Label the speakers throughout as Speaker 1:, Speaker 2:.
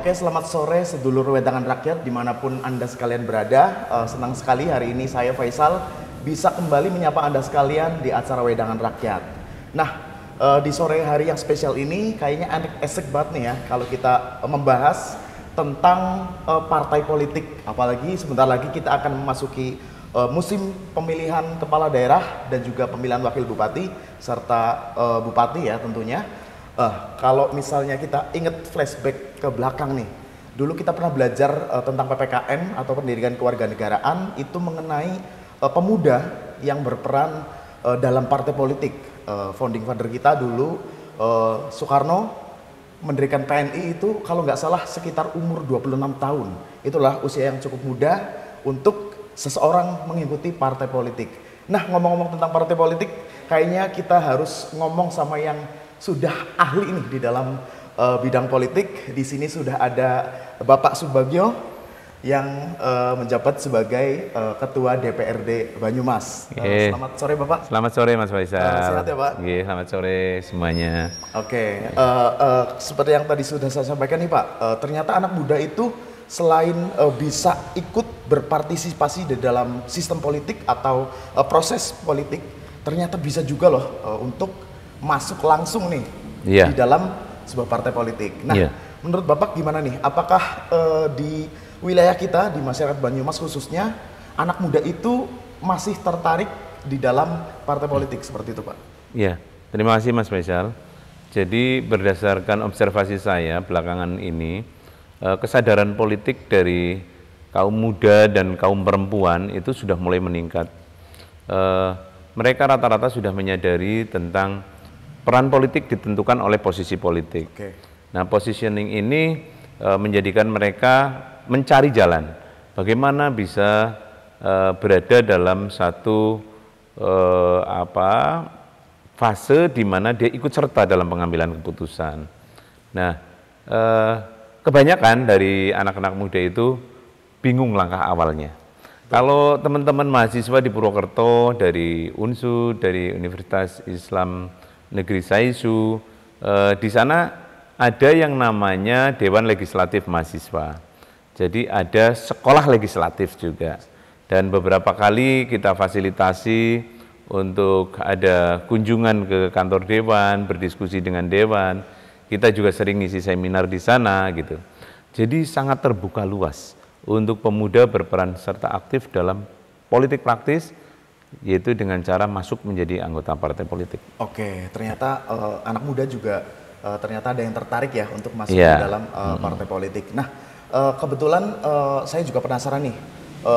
Speaker 1: Oke, selamat sore sedulur Wedangan Rakyat dimanapun Anda sekalian berada. Senang sekali hari ini saya Faisal bisa kembali menyapa Anda sekalian di acara Wedangan Rakyat. Nah, di sore hari yang spesial ini kayaknya asik banget nih ya kalau kita membahas tentang partai politik. Apalagi sebentar lagi kita akan memasuki musim pemilihan kepala daerah dan juga pemilihan wakil bupati serta bupati ya tentunya. Kalau misalnya kita ingat flashback ke belakang nih, dulu kita pernah belajar tentang PPKN atau pendidikan kewarganegaraan itu mengenai pemuda yang berperan dalam partai politik. Founding father kita dulu Soekarno mendirikan PNI itu kalau nggak salah sekitar umur 26 tahun. Itulah usia yang cukup muda untuk seseorang mengikuti partai politik. Nah, ngomong-ngomong tentang partai politik, kayaknya kita harus ngomong sama yang sudah ahli nih di dalam bidang politik. Di sini sudah ada Bapak Subagio yang menjabat sebagai Ketua DPRD Banyumas. Selamat sore Bapak.
Speaker 2: Selamat sore Mas Faisal.
Speaker 1: Sehat ya Pak?
Speaker 2: Selamat sore semuanya.
Speaker 1: Oke, seperti yang tadi sudah saya sampaikan nih Pak, ternyata anak muda itu selain bisa ikut berpartisipasi di dalam sistem politik atau proses politik, ternyata bisa juga loh untuk masuk langsung nih di dalam sebuah partai politik. Nah, menurut Bapak gimana nih? Apakah di wilayah kita, di masyarakat Banyumas khususnya, anak muda itu masih tertarik di dalam partai politik seperti itu Pak?
Speaker 2: Iya, terima kasih Mas Faisal. Jadi berdasarkan observasi saya belakangan ini, kesadaran politik dari kaum muda dan kaum perempuan itu sudah mulai meningkat. Mereka rata-rata sudah menyadari tentang peran politik ditentukan oleh posisi politik. Nah, positioning ini menjadikan mereka mencari jalan bagaimana bisa berada dalam satu fase di mana dia ikut serta dalam pengambilan keputusan. Nah, kebanyakan dari anak-anak muda itu bingung langkah awalnya. Kalau teman-teman mahasiswa di Purwokerto, dari UNSU, dari Universitas Islam Negeri Saisu, di sana ada yang namanya Dewan Legislatif Mahasiswa. Jadi ada sekolah legislatif juga. Dan beberapa kali kita fasilitasi untuk ada kunjungan ke kantor dewan, berdiskusi dengan dewan. Kita juga sering ngisi seminar di sana gitu. Jadi sangat terbuka luas untuk pemuda berperan serta aktif dalam politik praktis, yaitu dengan cara masuk menjadi anggota partai politik.
Speaker 1: Oke, ternyata anak muda juga ternyata ada yang tertarik ya untuk masuk ke dalam partai politik. Nah, kebetulan saya juga penasaran nih,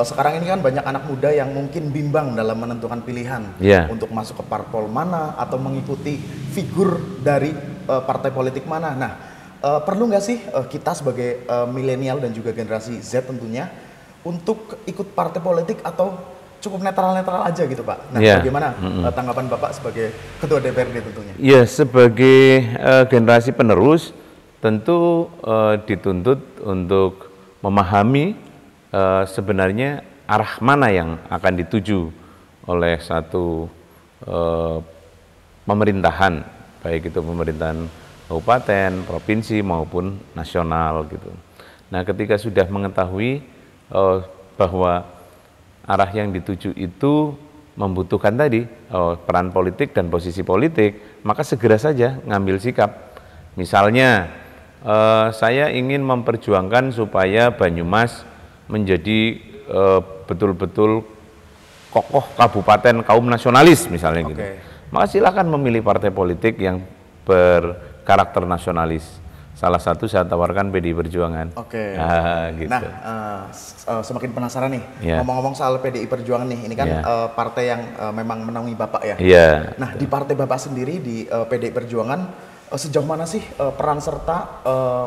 Speaker 1: sekarang ini kan banyak anak muda yang mungkin bimbang dalam menentukan pilihan untuk masuk ke parpol mana atau mengikuti figur dari partai politik mana. Nah, perlu nggak sih kita sebagai milenial dan juga generasi Z tentunya untuk ikut partai politik atau cukup netral-netral aja gitu Pak? Nah, bagaimana tanggapan Bapak sebagai Ketua DPRD tentunya?
Speaker 2: Ya, sebagai generasi penerus tentu dituntut untuk memahami sebenarnya arah mana yang akan dituju oleh satu pemerintahan, baik itu pemerintahan kabupaten, provinsi maupun nasional gitu. Nah, ketika sudah mengetahui bahwa arah yang dituju itu membutuhkan tadi peran politik dan posisi politik, maka segera saja ngambil sikap. Misalnya saya ingin memperjuangkan supaya Banyumas menjadi betul-betul kokoh kabupaten kaum nasionalis misalnya gitu. Maka silakan memilih partai politik yang berkarakter nasionalis. Salah satu saya tawarkan PDI Perjuangan. Gitu.
Speaker 1: Nah, semakin penasaran nih, ngomong-ngomong soal PDI Perjuangan nih, ini kan partai yang memang menaungi Bapak ya. Nah, di partai Bapak sendiri, di PDI Perjuangan, sejauh mana sih peran serta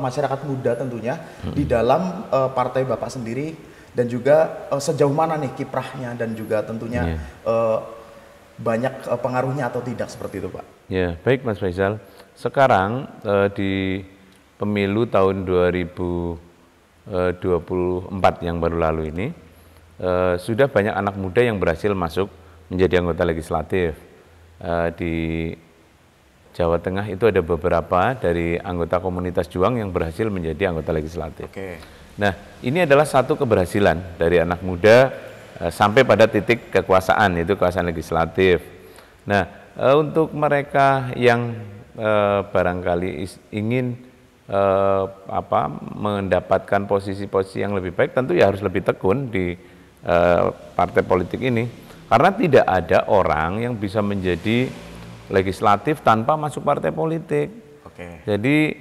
Speaker 1: masyarakat muda tentunya di dalam partai Bapak sendiri, dan juga sejauh mana nih kiprahnya dan juga tentunya banyak pengaruhnya atau tidak seperti itu Pak?
Speaker 2: Ya, baik Mas Faisal. Sekarang di pemilu tahun 2024 yang baru lalu ini, sudah banyak anak muda yang berhasil masuk menjadi anggota legislatif di Jawa Tengah itu ada beberapa dari anggota komunitas juang yang berhasil menjadi anggota legislatif. Nah, ini adalah satu keberhasilan dari anak muda sampai pada titik kekuasaan, yaitu kekuasaan legislatif. Nah, untuk mereka yang barangkali ingin mendapatkan posisi-posisi yang lebih baik, tentu ya harus lebih tekun di partai politik ini. Karena tidak ada orang yang bisa menjadi legislatif tanpa masuk partai politik. Jadi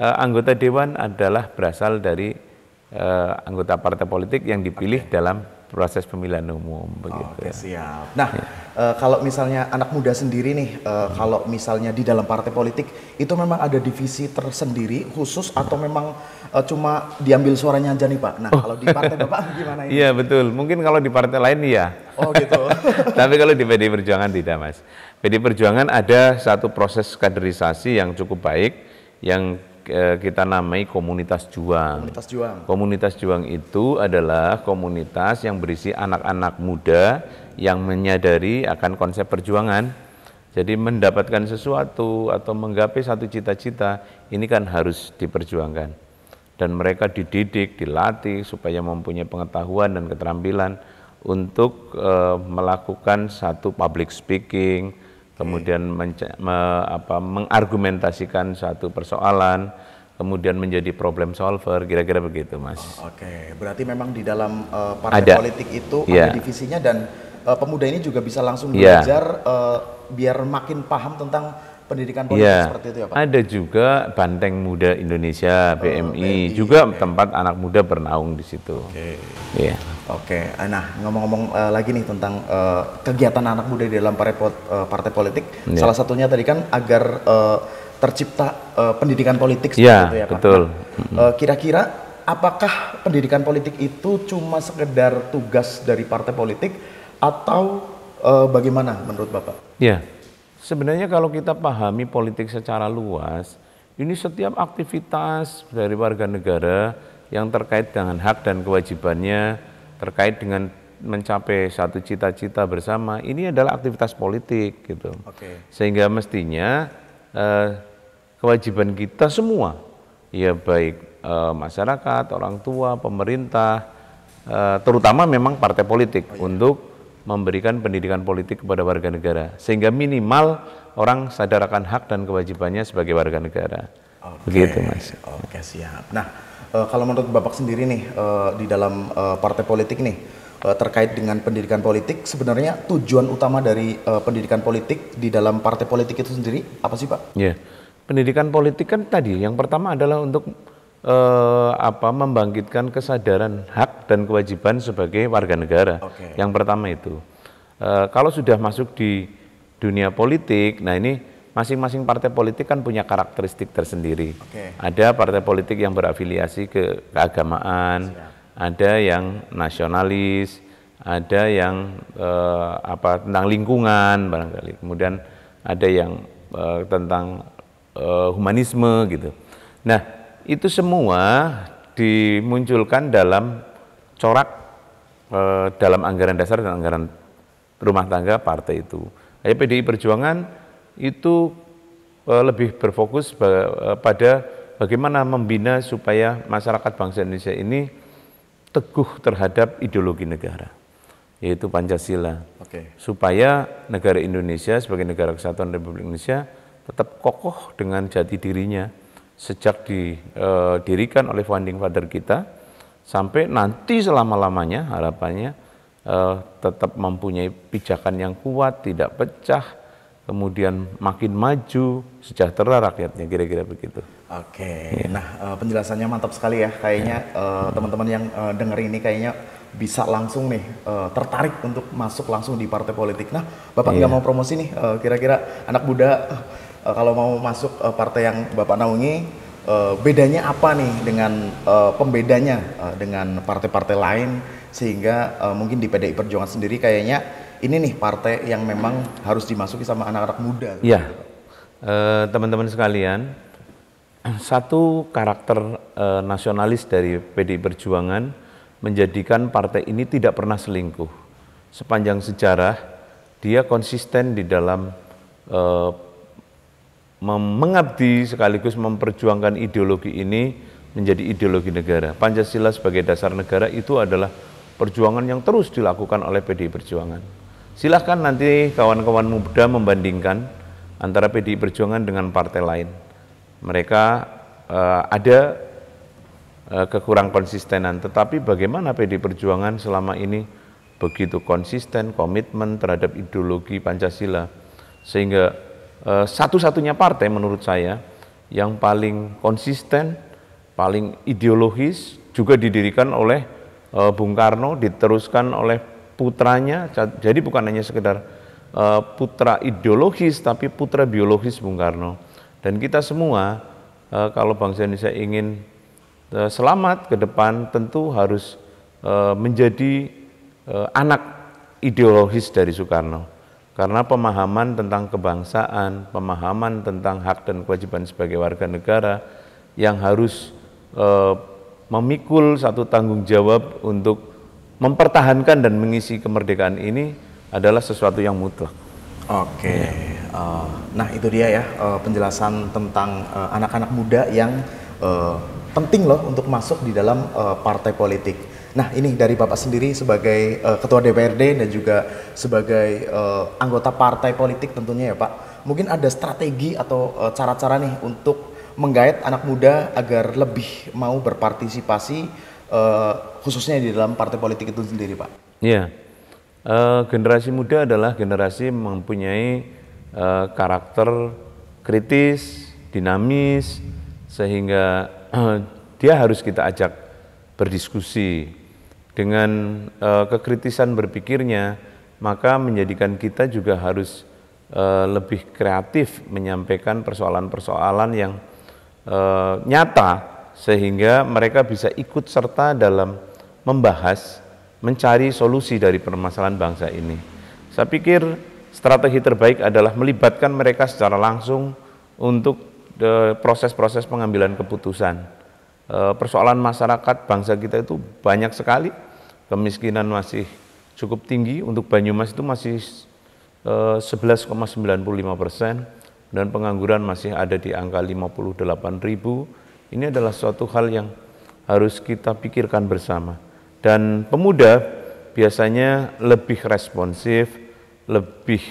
Speaker 2: anggota dewan adalah berasal dari anggota partai politik yang dipilih dalam proses pemilihan umum, begitu.
Speaker 1: Siap. Nah, kalau misalnya anak muda sendiri nih, kalau misalnya di dalam partai politik itu memang ada divisi tersendiri khusus atau memang cuma diambil suaranya aja nih Pak? Nah, kalau di partai Bapak gimana ini?
Speaker 2: Iya betul, mungkin kalau di partai lain iya.
Speaker 1: Oh gitu.
Speaker 2: Tapi kalau di PDI Perjuangan tidak, Mas. PDI Perjuangan ada satu proses kaderisasi yang cukup baik yang kita namai komunitas juang. Komunitas juang itu adalah komunitas yang berisi anak-anak muda yang menyadari akan konsep perjuangan. Jadi mendapatkan sesuatu atau menggapai satu cita-cita ini kan harus diperjuangkan. Dan mereka dididik, dilatih supaya mempunyai pengetahuan dan keterampilan untuk melakukan satu public speaking, kemudian mengargumentasikan satu persoalan, kemudian menjadi problem solver, kira-kira begitu, Mas.
Speaker 1: Berarti memang di dalam partai politik itu ada divisinya dan pemuda ini juga bisa langsung belajar biar makin paham tentang pendidikan politik seperti itu ya Pak? Ada
Speaker 2: juga Banteng Muda Indonesia, BMI, juga tempat anak muda bernaung di situ.
Speaker 1: Nah ngomong-ngomong lagi nih tentang kegiatan anak muda di dalam partai politik, salah satunya tadi kan agar tercipta pendidikan politik seperti itu ya Pak?
Speaker 2: Betul.
Speaker 1: Kira-kira apakah pendidikan politik itu cuma sekedar tugas dari partai politik atau bagaimana menurut Bapak?
Speaker 2: Sebenarnya kalau kita pahami politik secara luas, ini setiap aktivitas dari warga negara yang terkait dengan hak dan kewajibannya, terkait dengan mencapai satu cita-cita bersama, ini adalah aktivitas politik gitu. Sehingga mestinya kewajiban kita semua, ya baik masyarakat, orang tua, pemerintah, terutama memang partai politik untuk memberikan pendidikan politik kepada warga negara, sehingga minimal orang sadar akan hak dan kewajibannya sebagai warga negara. Begitu, Mas.
Speaker 1: Siap. Nah, kalau menurut Bapak sendiri nih, di dalam partai politik nih, terkait dengan pendidikan politik, sebenarnya tujuan utama dari pendidikan politik di dalam partai politik itu sendiri, apa sih Pak?
Speaker 2: Pendidikan politik kan tadi, yang pertama adalah untuk membangkitkan kesadaran hak dan kewajiban sebagai warga negara. Yang pertama itu. Kalau sudah masuk di dunia politik, nah ini masing-masing partai politik kan punya karakteristik tersendiri. Ada partai politik yang berafiliasi ke keagamaan, ada yang nasionalis, ada yang tentang lingkungan barangkali. Kemudian ada yang tentang humanisme gitu. Nah, itu semua dimunculkan dalam corak dalam anggaran dasar dan anggaran rumah tangga partai itu. PDI Perjuangan itu lebih berfokus pada bagaimana membina supaya masyarakat bangsa Indonesia ini teguh terhadap ideologi negara, yaitu Pancasila. Supaya negara Indonesia sebagai negara kesatuan Republik Indonesia tetap kokoh dengan jati dirinya sejak didirikan oleh founding father kita sampai nanti selama-lamanya harapannya tetap mempunyai pijakan yang kuat, tidak pecah, kemudian makin maju, sejahtera rakyatnya, kira-kira begitu.
Speaker 1: Nah penjelasannya mantap sekali ya, kayaknya teman-teman yang dengar ini kayaknya bisa langsung nih tertarik untuk masuk langsung di partai politik. Nah Bapak nggak mau promosi nih, kira-kira anak muda kalau mau masuk partai yang Bapak naungi, bedanya apa nih dengan pembedanya dengan partai-partai lain, sehingga mungkin di PDI Perjuangan sendiri kayaknya ini nih partai yang memang harus dimasuki sama anak-anak muda.
Speaker 2: Teman-teman sekalian, satu karakter nasionalis dari PDI Perjuangan menjadikan partai ini tidak pernah selingkuh. Sepanjang sejarah, dia konsisten di dalam mengabdi sekaligus memperjuangkan ideologi ini menjadi ideologi negara. Pancasila sebagai dasar negara itu adalah perjuangan yang terus dilakukan oleh PDI Perjuangan. Silahkan nanti kawan-kawan muda membandingkan antara PDI Perjuangan dengan partai lain. Mereka ada kekurang konsistenan, tetapi bagaimana PDI Perjuangan selama ini begitu konsisten, komitmen terhadap ideologi Pancasila, sehingga satu-satunya partai menurut saya yang paling konsisten, paling ideologis, juga didirikan oleh Bung Karno, diteruskan oleh putranya, jadi bukan hanya sekedar putra ideologis, tapi putra biologis Bung Karno. Dan kita semua, kalau bangsa Indonesia ingin selamat ke depan, tentu harus menjadi anak ideologis dari Soekarno. Karena pemahaman tentang kebangsaan, pemahaman tentang hak dan kewajiban sebagai warga negara yang harus memikul satu tanggung jawab untuk mempertahankan dan mengisi kemerdekaan ini adalah sesuatu yang mutlak.
Speaker 1: Oke, nah itu dia ya penjelasan tentang anak-anak muda yang penting loh untuk masuk di dalam partai politik. Nah ini dari Bapak sendiri sebagai Ketua DPRD dan juga sebagai anggota partai politik tentunya ya Pak, mungkin ada strategi atau cara-cara nih untuk menggait anak muda agar lebih mau berpartisipasi khususnya di dalam partai politik itu sendiri Pak?
Speaker 2: Iya, generasi muda adalah generasi mempunyai karakter kritis, dinamis, sehingga dia harus kita ajak berdiskusi. Dengan kekritisan berpikirnya, maka menjadikan kita juga harus lebih kreatif menyampaikan persoalan-persoalan yang nyata, sehingga mereka bisa ikut serta dalam membahas, mencari solusi dari permasalahan bangsa ini. Saya pikir strategi terbaik adalah melibatkan mereka secara langsung untuk proses-proses pengambilan keputusan. Persoalan masyarakat bangsa kita itu banyak sekali, kemiskinan masih cukup tinggi, untuk Banyumas itu masih 11,95%, dan pengangguran masih ada di angka 58.000. Ini adalah suatu hal yang harus kita pikirkan bersama. Dan pemuda biasanya lebih responsif, lebih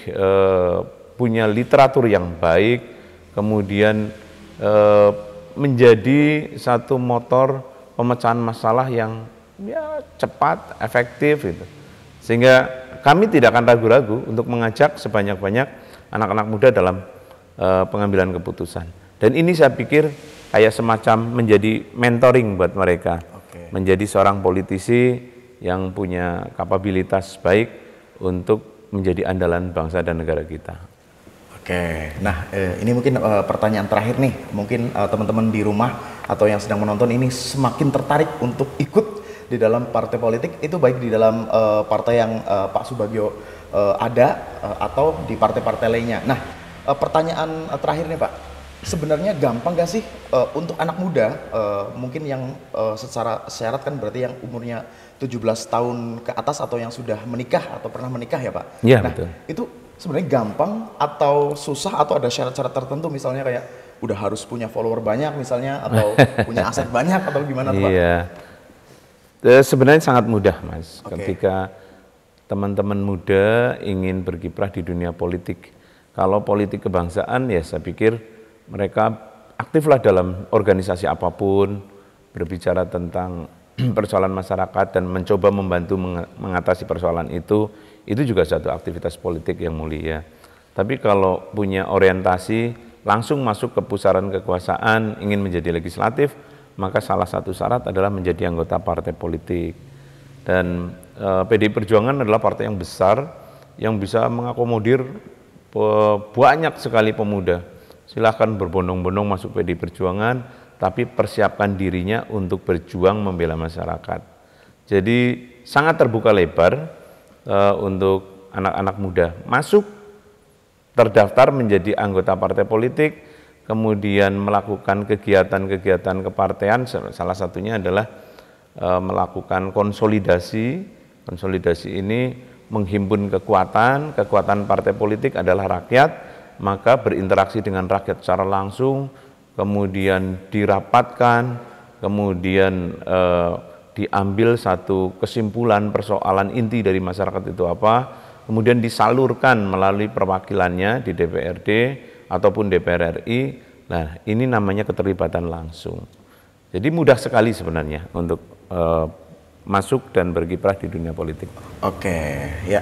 Speaker 2: punya literatur yang baik, kemudian menjadi satu motor pemecahan masalah yang ya cepat, efektif gitu. Sehingga kami tidak akan ragu-ragu untuk mengajak sebanyak-banyak anak-anak muda dalam pengambilan keputusan. Dan ini saya pikir kayak semacam menjadi mentoring buat mereka. Menjadi seorang politisi yang punya kapabilitas baik untuk menjadi andalan bangsa dan negara kita.
Speaker 1: Oke, nah ini mungkin pertanyaan terakhir nih, mungkin teman-teman di rumah atau yang sedang menonton ini semakin tertarik untuk ikut di dalam partai politik, itu baik di dalam partai yang Pak Subagio ada atau di partai-partai lainnya. Nah, pertanyaan terakhir nih Pak, sebenarnya gampang gak sih untuk anak muda, mungkin yang secara syarat kan berarti yang umurnya 17 tahun ke atas atau yang sudah menikah atau pernah menikah ya Pak?
Speaker 2: Iya,
Speaker 1: nah,
Speaker 2: betul.
Speaker 1: Itu sebenarnya gampang atau susah atau ada syarat-syarat tertentu, misalnya kayak udah harus punya follower banyak misalnya, atau punya aset banyak, atau gimana tuh Pak?
Speaker 2: Iya, sebenarnya sangat mudah Mas, ketika teman-teman muda ingin berkiprah di dunia politik. Kalau politik kebangsaan ya saya pikir mereka aktiflah dalam organisasi apapun, berbicara tentang persoalan masyarakat dan mencoba membantu mengatasi persoalan itu juga satu aktivitas politik yang mulia. Tapi kalau punya orientasi langsung masuk ke pusaran kekuasaan, ingin menjadi legislatif, maka salah satu syarat adalah menjadi anggota partai politik. Dan PDI Perjuangan adalah partai yang besar, yang bisa mengakomodir banyak sekali pemuda. Silahkan berbondong-bondong masuk PDI Perjuangan, tapi persiapkan dirinya untuk berjuang membela masyarakat. Jadi sangat terbuka lebar untuk anak-anak muda masuk, terdaftar menjadi anggota partai politik, kemudian melakukan kegiatan-kegiatan kepartean, salah satunya adalah melakukan konsolidasi. Konsolidasi ini menghimpun kekuatan partai politik adalah rakyat, maka berinteraksi dengan rakyat secara langsung, kemudian dirapatkan, kemudian diambil satu kesimpulan persoalan inti dari masyarakat itu apa, kemudian disalurkan melalui perwakilannya di DPRD ataupun DPR RI. Nah, ini namanya keterlibatan langsung. Jadi mudah sekali sebenarnya untuk masuk dan berkiprah di dunia politik.
Speaker 1: Oke, ya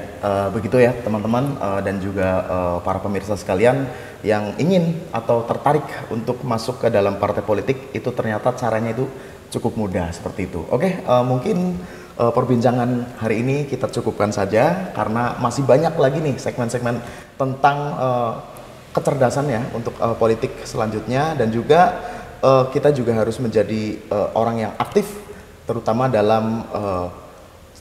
Speaker 1: begitu ya teman-teman dan juga para pemirsa sekalian yang ingin atau tertarik untuk masuk ke dalam partai politik, itu ternyata caranya itu cukup mudah seperti itu. Oke, mungkin perbincangan hari ini kita cukupkan saja karena masih banyak lagi nih segmen-segmen tentang kecerdasan ya untuk politik selanjutnya, dan juga kita juga harus menjadi orang yang aktif terutama dalam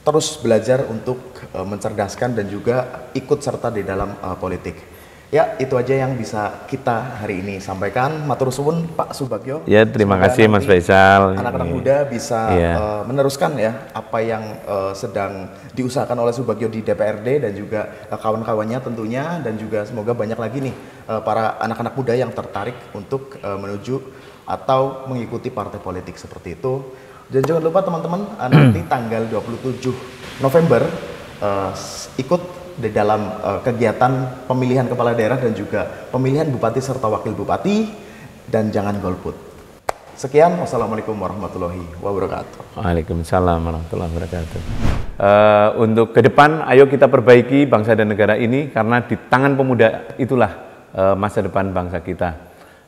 Speaker 1: terus belajar untuk mencerdaskan dan juga ikut serta di dalam politik. Ya, itu aja yang bisa kita hari ini sampaikan. Matur suwun Pak Subagyo.
Speaker 2: Ya, terima kasih Mas Faisal.
Speaker 1: Anak-anak muda bisa meneruskan ya apa yang sedang diusahakan oleh Subagyo di DPRD dan juga kawan-kawannya tentunya, dan juga semoga banyak lagi nih para anak-anak muda yang tertarik untuk menuju atau mengikuti partai politik seperti itu. Dan jangan lupa teman-teman, nanti tanggal 27 November ikut di dalam kegiatan pemilihan kepala daerah dan juga pemilihan bupati serta wakil bupati, dan jangan golput. Sekian, wassalamualaikum warahmatullahi wabarakatuh.
Speaker 2: Waalaikumsalam warahmatullahi wabarakatuh. Untuk ke depan, ayo kita perbaiki bangsa dan negara ini, karena di tangan pemuda itulah masa depan bangsa kita.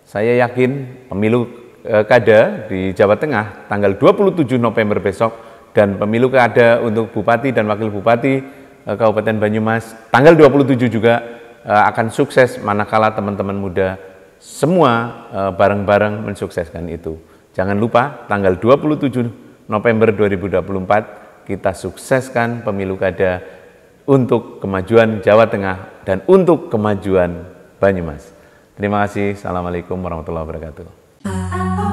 Speaker 2: Saya yakin pemilu kada di Jawa Tengah tanggal 27 November besok, dan pemilu kada untuk bupati dan wakil bupati Kabupaten Banyumas tanggal 27 juga akan sukses manakala teman-teman muda semua bareng-bareng mensukseskan itu. Jangan lupa tanggal 27 November 2024 kita sukseskan pemilu kada untuk kemajuan Jawa Tengah dan untuk kemajuan Banyumas. Terima kasih. Assalamualaikum warahmatullahi wabarakatuh.